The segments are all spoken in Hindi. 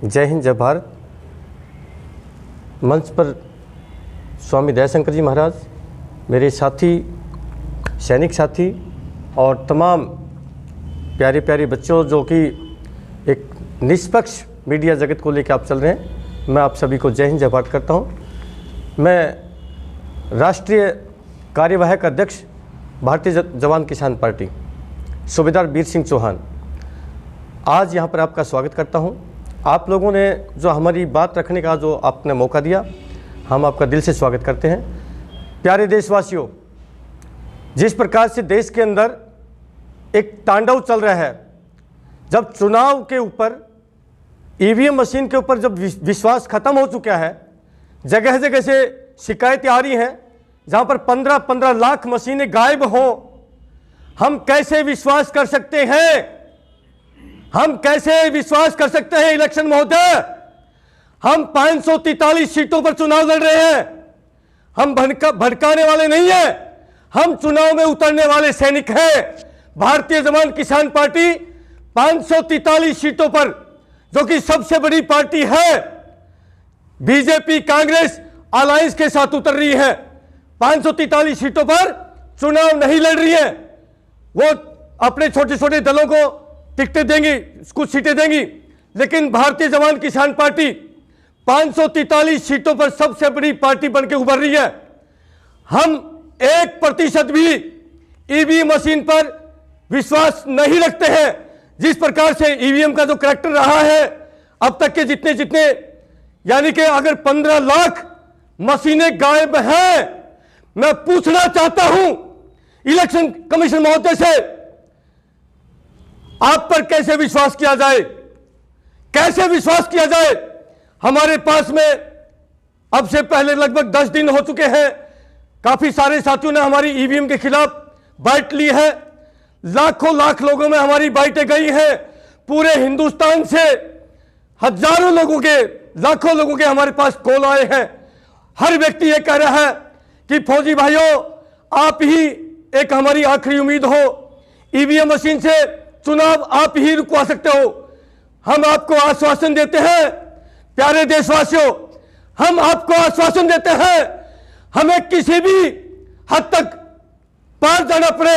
जय हिंद, जय भारत। मंच पर स्वामी दयाशंकर जी महाराज, मेरे साथी, सैनिक साथी और तमाम प्यारे प्यारे बच्चों जो कि एक निष्पक्ष मीडिया जगत को लेकर आप चल रहे हैं, मैं आप सभी को जय हिंद, जय भारत करता हूं। मैं राष्ट्रीय कार्यवाहक अध्यक्ष भारतीय जवान किसान पार्टी सूबेदार वीर सिंह चौहान आज यहां पर आपका स्वागत करता हूं। आप लोगों ने जो हमारी बात रखने का जो आपने मौका दिया, हम आपका दिल से स्वागत करते हैं। प्यारे देशवासियों, जिस प्रकार से देश के अंदर एक तांडव चल रहा है, जब चुनाव के ऊपर ईवीएम मशीन के ऊपर जब विश्वास खत्म हो चुका है, जगह जगह से शिकायतें आ रही हैं, जहां पर 15-15 लाख मशीनें गायब हों, हम कैसे विश्वास कर सकते हैं? हम कैसे विश्वास कर सकते हैं इलेक्शन महोदय? हम 543 सीटों पर चुनाव लड़ रहे हैं। हम भड़काने वाले नहीं हैं, हम चुनाव में उतरने वाले सैनिक हैं। भारतीय जवान किसान पार्टी 543 सीटों पर, जो कि सबसे बड़ी पार्टी है, बीजेपी कांग्रेस अलायंस के साथ उतर रही है। 543 सीटों पर चुनाव नहीं लड़ रही है। वो अपने छोटे छोटे दलों को टिकटें देंगी, कुछ सीटें देंगी, लेकिन भारतीय जवान किसान पार्टी 543 सीटों पर सबसे बड़ी पार्टी बनकर उभर रही है। हम 1% भी ईवीएम मशीन पर विश्वास नहीं रखते हैं। जिस प्रकार से ईवीएम का जो करैक्टर रहा है अब तक के जितने यानी कि अगर 15 लाख मशीनें गायब हैं, मैं पूछना चाहता हूं इलेक्शन कमीशन महोदय से, आप पर कैसे विश्वास किया जाए? कैसे विश्वास किया जाए? हमारे पास में अब से पहले लगभग 10 दिन हो चुके हैं, काफी सारे साथियों ने हमारी ईवीएम के खिलाफ बाइट ली है। लाखों लाख लोगों में हमारी बाइटें गई हैं। पूरे हिंदुस्तान से हजारों लोगों के, लाखों लोगों के हमारे पास कॉल आए हैं। हर व्यक्ति ये कह रहा है कि फौजी भाइयों, आप ही एक हमारी आखिरी उम्मीद हो। ईवीएम मशीन से चुनाव आप ही रुकवा सकते हो। हम आपको आश्वासन देते हैं, प्यारे देशवासियों, हम आपको आश्वासन देते हैं, हमें किसी भी हद तक पार जाना पड़े,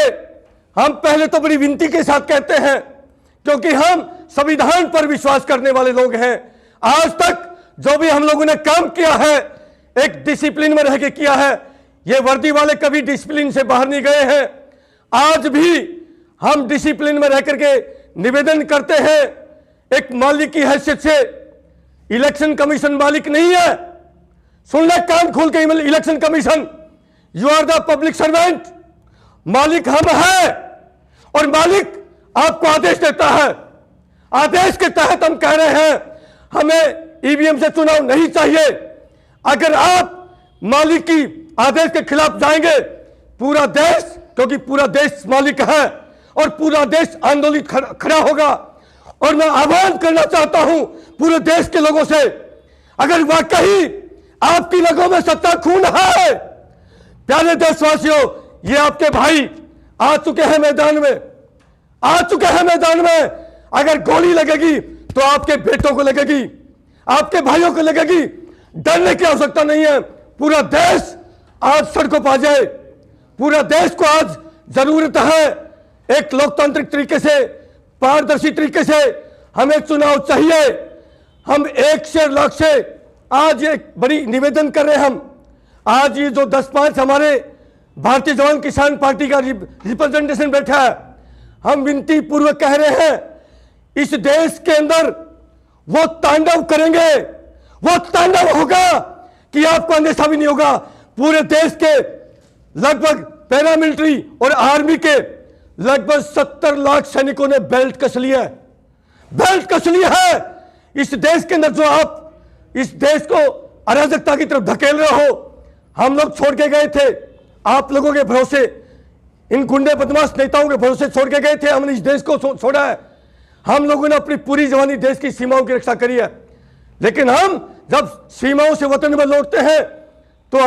हम पहले तो बड़ी विनती के साथ कहते हैं, क्योंकि हम संविधान पर विश्वास करने वाले लोग हैं। आज तक जो भी हम लोगों ने काम किया है, एक डिसिप्लिन में रह के किया है। ये वर्दी वाले कभी डिसिप्लिन से बाहर नहीं गए हैं। आज भी हम डिसिप्लिन में रह करके निवेदन करते हैं। एक मालिक की हैसियत से, इलेक्शन कमीशन मालिक नहीं है। सुन ले कान खोल के, election commission, you are the public servant. मालिक हम हैं और मालिक आपको आदेश देता है। आदेश के तहत हम कह रहे हैं, हमें ईवीएम से चुनाव नहीं चाहिए। अगर आप मालिक की आदेश के खिलाफ जाएंगे, पूरा देश, क्योंकि पूरा देश मालिक है और पूरा देश आंदोलित खड़ा होगा। और मैं आह्वान करना चाहता हूं पूरे देश के लोगों से, अगर वाकई आपकी रगों में सत्ता खून है, प्यारे देशवासियों, ये आपके भाई आ चुके हैं मैदान में, आ चुके हैं मैदान में। अगर गोली लगेगी तो आपके बेटों को लगेगी, आपके भाइयों को लगेगी। डरने की आवश्यकता नहीं है। पूरा देश आज सड़कों पर आ जाए। पूरा देश को आज जरूरत है एक लोकतांत्रिक तरीके से, पारदर्शी तरीके से हमें चुनाव चाहिए। हम 1 लाख से आज एक बड़ी निवेदन कर रहे हैं। हम आज ये जो 10-5 हमारे भारतीय जवान किसान पार्टी का रिप्रेजेंटेशन बैठा है, हम विनती पूर्वक कह रहे हैं, इस देश के अंदर वो तांडव करेंगे, वो तांडव होगा कि आपको अंदेशा भी नहीं होगा। पूरे देश के लगभग पैरामिलिट्री और आर्मी के लगभग 70 लाख सैनिकों ने बेल्ट कस लिया है, बेल्ट कस लिया है। इस देश के अंदर जो आप इस देश को अराजकता की तरफ धकेल रहे हो, हम लोग छोड़ के गए थे आप लोगों के भरोसे, इन गुंडे बदमाश नेताओं के भरोसे छोड़ के गए थे। हमने इस देश को छोड़ा है। हम लोगों ने अपनी पूरी जवानी देश की सीमाओं की रक्षा करी है, लेकिन हम जब सीमाओं से वतन में लौटते हैं तो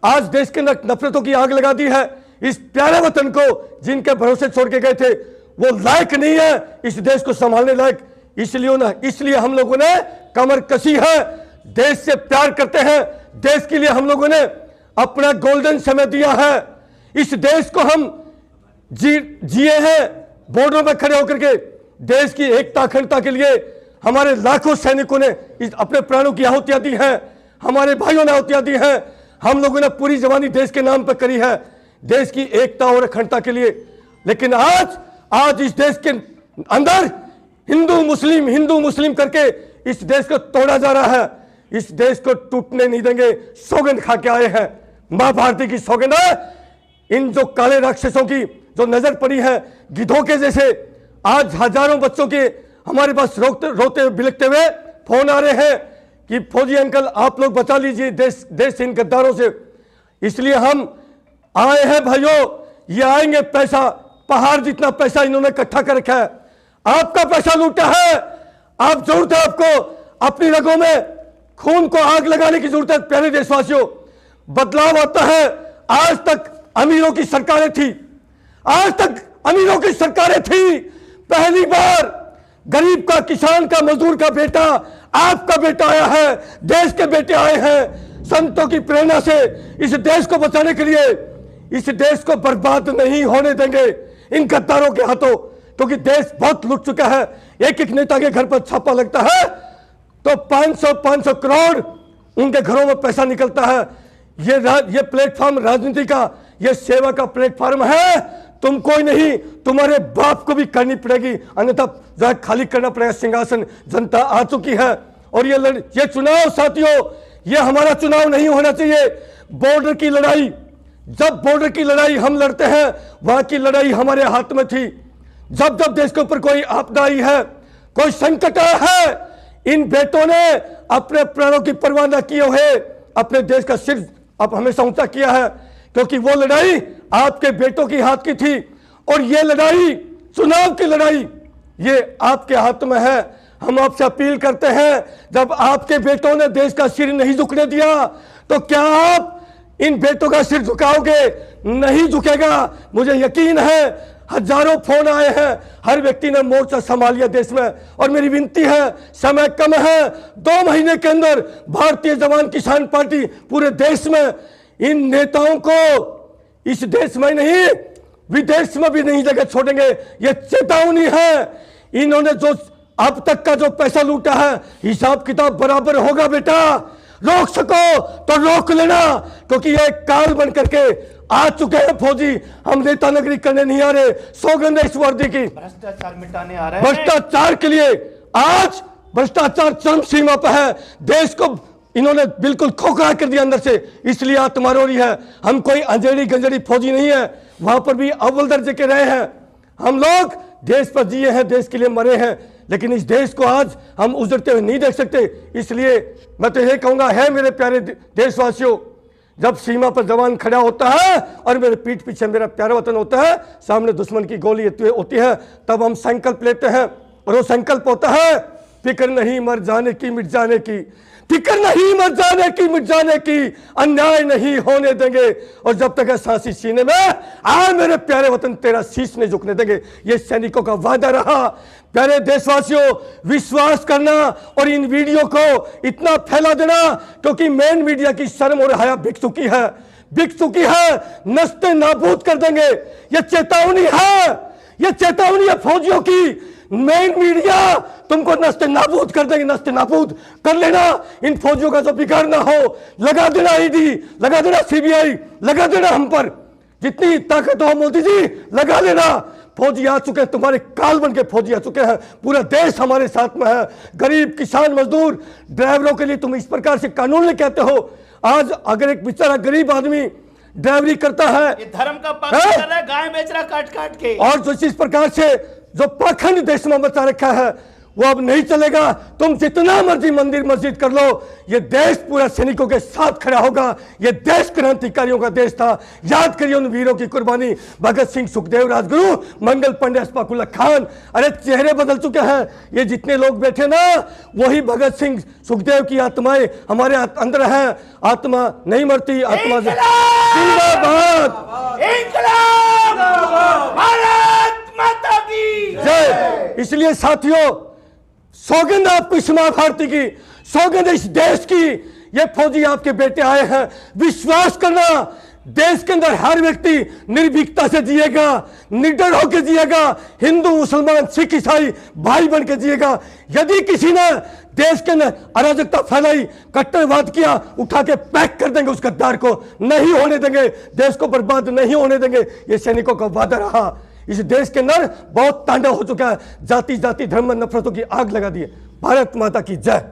आज देश के नफरतों की आग लगा दी है। इस प्यारे वतन को जिनके भरोसे छोड़ के गए थे, वो लायक नहीं है इस देश को संभालने लायक। इसलिए हम लोगों ने कमर कसी है, देश से प्यार करते हैं, देश के लिए हम लोगों ने अपना गोल्डन समय दिया है, इस देश को हम जिए हैं बॉर्डर में खड़े होकर के, देश की एकता अखंडता के लिए हमारे लाखों सैनिकों ने अपने प्राणों की आहुतियां दी हैं, हमारे भाइयों ने आहुतियां दी हैं, हम लोगों ने पूरी जवानी देश के नाम पर करी है, देश की एकता और अखंडता के लिए। लेकिन आज इस देश के अंदर हिंदू मुस्लिम करके इस देश को तोड़ा जा रहा है, इस देश को टूटने नहीं देंगे, सौगंध खा के आए हैं, मां भारती की सौगंध है। इन जो काले राक्षसों की जो नजर पड़ी है गिद्धों के जैसे, आज हजारों बच्चों के हमारे पास रोते बिलखते हुए फोन आ रहे हैं कि फौजी अंकल आप लोग बचा लीजिए देश इन गद्दारों से। इसलिए हम आए हैं भाइयों, ये आएंगे, पैसा पहाड़ जितना पैसा इन्होंने इकट्ठा कर रखा है, आपका पैसा लूटा है, आप जरूरत है आपको अपनी रगों में खून को आग लगाने की जरूरत है। प्यारे देशवासियों, बदलाव आता है, आज तक अमीरों की सरकारें थी, आज तक अमीरों की सरकारें थी, पहली बार गरीब का, किसान का, मजदूर का बेटा, आपका बेटा आया है, देश के बेटे आए हैं, संतों की प्रेरणा से इस देश को बचाने के लिए। इस देश को बर्बाद नहीं होने देंगे इन गद्दारों के हाथों, क्योंकि देश बहुत लुट चुका है। एक एक नेता के घर पर छापा लगता है तो 500 करोड़ उनके घरों में पैसा निकलता है। ये प्लेटफॉर्म राजनीति का, ये सेवा का प्लेटफॉर्म है, तुम कोई नहीं, तुम्हारे बाप को भी करनी पड़ेगी, अन्यथा जो खाली करना पड़ेगा सिंहासन। जनता आ चुकी है और ये चुनाव साथियों, ये हमारा चुनाव नहीं होना चाहिए। बॉर्डर की लड़ाई, जब बॉर्डर की लड़ाई हम लड़ते हैं, वहां की लड़ाई हमारे हाथ में थी। जब देश के ऊपर कोई आपदा आई है, कोई संकट आया है, इन बेटों ने अपने प्राणों की परवाह न किए हुए अपने देश का सिर अब हमेशा ऊंचा किया है, क्योंकि वो लड़ाई आपके बेटों की हाथ की थी। और ये लड़ाई, चुनाव की लड़ाई, ये आपके हाथ में है। हम आपसे अपील करते हैं, जब आपके बेटों ने देश का सिर नहीं झुकने दिया, तो क्या आप इन बेटों का सिर झुकाओगे? नहीं झुकेगा। मुझे यकीन है, हजारों फोन आए हैं, हर व्यक्ति ने मोर्चा संभाल लिया देश में। और मेरी विनती है, समय कम है, 2 महीने के अंदर भारतीय जवान किसान पार्टी पूरे देश में इन नेताओं को इस देश में नहीं, विदेश में भी नहीं जगह छोड़ेंगे। ये चेतावनी है। इन्होंने जो अब तक का जो पैसा लूटा है, हिसाब किताब बराबर होगा बेटा। रोक सको तो रोक लेना, क्योंकि ये काल बन करके आ चुके हैं फौजी। हम नेता नगरी करने नहीं आ रहे, सौगंध है इस वर्दी की। भ्रष्टाचार मिटाने आ रहे हैं। भ्रष्टाचार के लिए आज भ्रष्टाचार चरम सीमा पर है। देश को इन्होंने बिल्कुल खोखला कर दिया अंदर से, इसलिए आत्मा रो रही है। हम कोई अंजेड़ी गंजेड़ी फौजी नहीं है, वहां पर भी अव्वल दर्जे के रहे हैं। हम लोग देश पर जिए हैं, देश के लिए मरे हैं, लेकिन इस देश को आज हम उजड़ते हुए नहीं देख सकते। इसलिए मैं तो यही कहूंगा, है मेरे प्यारे देशवासियों, जब सीमा पर जवान खड़ा होता है और मेरे पीठ पीछे मेरा प्यारा वतन होता है, सामने दुश्मन की गोली होती है, तब हम संकल्प लेते हैं। और वो संकल्प होता है, फिक्र नहीं मर जाने की मिट जाने की, फिक्र नहीं मर जाने की मिट जाने की, अन्याय नहीं होने देंगे। और जब तक है सांसी सीने में, आ मेरे प्यारे वतन तेरा शीश नहीं झुकने देंगे। ये सैनिकों का वादा रहा। प्यारे देशवासियों, विश्वास करना और इन वीडियो को इतना फैला देना, क्योंकि मेन मीडिया की शर्म और हया बिक चुकी है, नस्ते नाबूद कर देंगे। ये चेतावनी है, ये चेतावनी है फौजियों की। मेन मीडिया तुमको नस्ते नाबूद कर देंगे, नस्ते नाबूद कर लेना। इन फौजियों का जो बिगाड़ ना हो, लगा देना ईडी, लगा देना सीबीआई, लगा देना हम पर जितनी ताकत हो मोदी जी, लगा लेना। फौजी आ चुके हैं, तुम्हारे काल बन के फौजी आ चुके हैं। पूरा देश हमारे साथ में है। गरीब, किसान, मजदूर, ड्राइवरों के लिए तुम इस प्रकार से कानून ले कहते हो। आज अगर एक बेचारा गरीब आदमी ड्राइवरी करता है, ये धर्म का पक्ष कर रहा है, गाय बेच रहा काट काट के, और जो इस प्रकार से जो पाखंड देश में मचा रखा है, वो अब नहीं चलेगा। तुम जितना मर्जी मंदिर मस्जिद कर लो, ये देश पूरा सैनिकों के साथ खड़ा होगा। ये देश क्रांतिकारियों का देश था। याद करिए उन वीरों की कुर्बानी, भगत सिंह, सुखदेव, राजगुरु, मंगल पांडे, अशफाक उल्लाह खान। अरे चेहरे बदल चुके हैं। ये जितने लोग बैठे ना, वही भगत सिंह, सुखदेव की आत्माएं हमारे अंदर हैं। आत्मा नहीं मरती, आत्मा जिंदाबाद, भारत माता की जय। इसलिए साथियों, सौगंध आपकी सीमा भारती की, सौगंध इस देश की। ये फौजी आपके बेटे आए हैं, विश्वास करना देश के अंदर हर व्यक्ति निर्भीकता से जिएगा, निडर होकर जिएगा, हिंदू मुसलमान सिख ईसाई भाई बन के जिएगा। यदि किसी ने देश के अंदर अराजकता फैलाई, कट्टरवाद किया, उठा के पैक कर देंगे उस गद्दार को, नहीं होने देंगे, देश को बर्बाद नहीं होने देंगे। ये सैनिकों का वादा रहा। इस देश के अंदर बहुत तांडव हो चुका है, जाति जाति धर्म नफरतों की आग लगा दी है। भारत माता की जय।